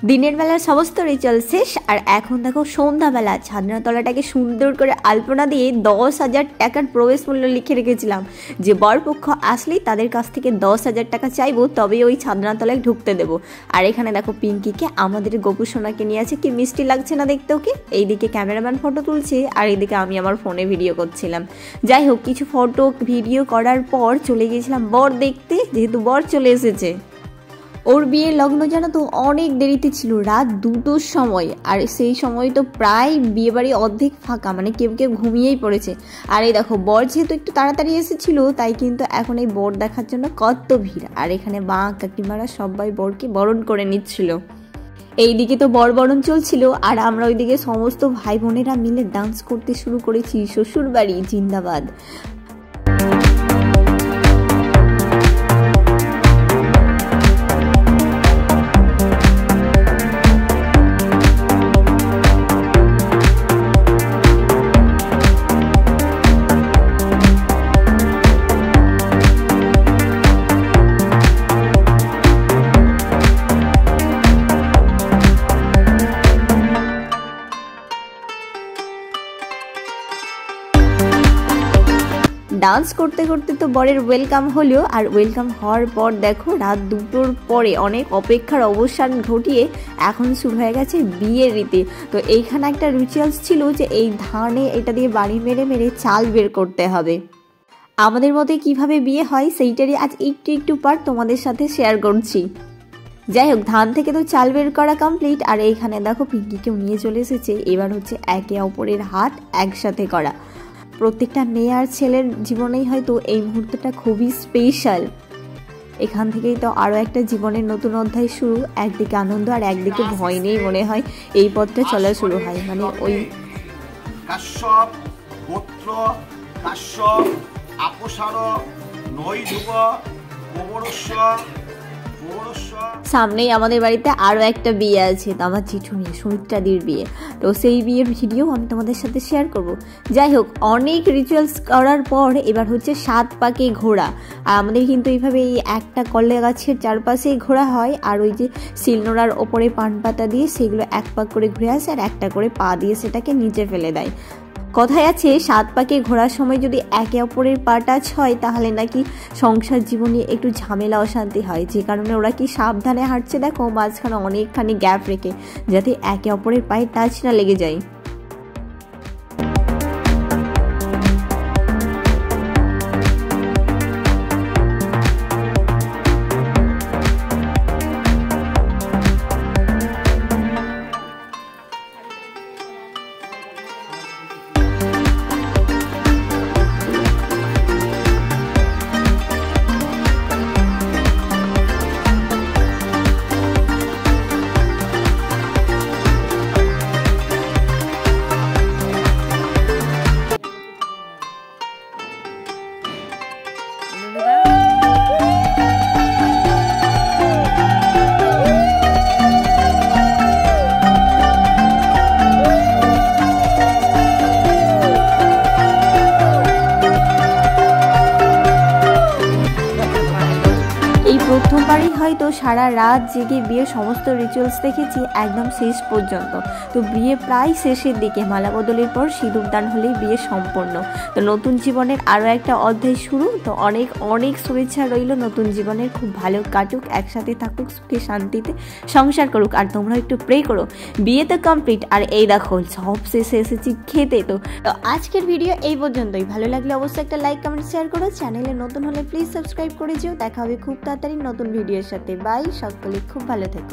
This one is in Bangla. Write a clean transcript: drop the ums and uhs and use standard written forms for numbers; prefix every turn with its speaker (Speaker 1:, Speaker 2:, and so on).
Speaker 1: দিনের বেলার সমস্ত রিচুয়াল শেষ আর এখন দেখো সন্ধ্যাবেলা ছাদনাতলাটাকে সুন্দর করে আলপনা দিয়ে 10,000 টাকার প্রবেশ মূল্য লিখে রেখেছিলাম যে বরপক্ষ আসলেই তাদের কাছ থেকে 10,000 টাকা চাইবো, তবে ওই ছাদনাতলায় ঢুকতে দেবো। আর এখানে দেখো পিঙ্কিকে আমাদের গোপু সোনাকে নিয়ে আছে, কি মিষ্টি লাগছে না দেখতে ওকে। এইদিকে ক্যামেরাম্যান ফটো তুলছে আর এইদিকে আমি আমার ফোনে ভিডিও করছিলাম। যাই হোক, কিছু ফটো ভিডিও করার পর চলে গিয়েছিলাম বর দেখতে, যেহেতু বর চলে এসেছে। ওর বিয়ের লগ্ন জানো তো অনেক দেরিতে ছিল, রাত 2টোর সময়। আর সেই সময় তো প্রায় বিয়েবাড়ি অর্ধেক ফাঁকা, মানে কেউ কেউ ঘুমিয়েই পড়েছে। আর এই দেখো বর যেহেতু একটু তাড়াতাড়ি এসেছিল, তাই কিন্তু এখন এই বর দেখার জন্য কত ভিড়। আর এখানে মা কাকিমারা সবাই বরকে বরণ করে নিচ্ছিল। এইদিকে তো বর বরণ চলছিল আর আমরা ওইদিকে সমস্ত ভাই বোনেরা মিলে ডান্স করতে শুরু করেছি শ্বশুর বাড়ি জিন্দাবাদ। ডান্স করতে করতে তো বরের ওয়েলকাম হলো। আর ওয়েলকাম হওয়ার পর দেখো রাত 2টোর পরে অনেক অপেক্ষার অবসান ঘটিয়ে এখন শুরু হয়ে গেছে বিয়ের রীতি। তো এইখানে একটা রিচুয়ালস ছিল যে এই ধানে এটা দিয়ে বাড়ি মেরে মেরে চাল বের করতে হবে। আমাদের মতে কিভাবে বিয়ে হয় সেইটারই আজ একটু একটু পার্ট তোমাদের সাথে শেয়ার করছি। যাই হোক, ধান থেকে তো চাল বের করা কমপ্লিট। আর এইখানে দেখো পিঙ্কিকেও নিয়ে চলে এসেছে। এবার হচ্ছে একে অপরের হাত একসাথে করা। প্রত্যেকটা মেয়ে আর ছেলের জীবনেই হয়তো এই মুহূর্তটা খুবই স্পেশাল। এখান থেকেই তো আরও একটা জীবনের নতুন অধ্যায় শুরু। একদিকে আনন্দ আর একদিকে ভয় নেই মনে হয় এই পথটা চলা শুরু হয়। মানে ওই
Speaker 2: কাশ্যপ গোত্র কাশ্যপ আপোসার নৈধুব গোবরস্য।
Speaker 1: সামনেই আমাদের বাড়িতে আরও একটা বিয়ে আছে, তো আমার জেঠুনি সুমিত্রাদির বিয়ে। তো সেই বিয়ের ভিডিও আমি তোমাদের সাথে শেয়ার করব। যাই হোক, অনেক রিচুয়ালস করার পর এবার হচ্ছে 7 পাকে ঘোরা। আর আমাদের কিন্তু এইভাবে এই একটা কলা গাছের চারপাশেই ঘোরা হয়। আর ওই যে শিলনোড়ার ওপরে পান পাতা দিয়ে সেগুলো 1 পাক করে ঘুরে আসে আর একটা করে পা দিয়ে সেটাকে নিচে ফেলে দেয়। কথায় আছে 7 পাকে ঘোরার সময় যদি একে অপরের পা টাচ হয় তাহলে নাকি সংসার জীবনে একটু ঝামেলা অশান্তি হয়। যে কারণে ওরা কি সাবধানে হাঁটছে দেখো, মাঝখানে অনেকখানি গ্যাপ রেখে, যাতে একে অপরের পায়ে টাচ না লেগে যায়। প্রথমবারই হয়তো সারা রাত জেগে বিয়ের সমস্ত রিচুয়ালস দেখেছি একদম শেষ পর্যন্ত। তো বিয়ে প্রায় শেষের দিকে, মালা বদলের পর সিঁদুরদান হলেই বিয়ে সম্পন্ন। তো নতুন জীবনের আরও একটা অধ্যায় শুরু। তো অনেক অনেক শুভেচ্ছা রইল নতুন জীবনের, খুব ভালো কাটুক, একসাথে থাকুক, সুখে শান্তিতে সংসার করুক। আর তোমরা একটু প্রে করো। বিয়ে তো কমপ্লিট আর এই দেখো সব শেষে এসেছি খেতে। তো আজকের ভিডিও এই পর্যন্তই। ভালো লাগলে অবশ্যই একটা লাইক কমেন্ট শেয়ার করো। চ্যানেলে নতুন হলে প্লিজ সাবস্ক্রাইব করে যেও। দেখা হবে খুব তাড়াতাড়ি নতুন ভিডিওর সাথে। বাই, সকলে খুব ভালো থেকো।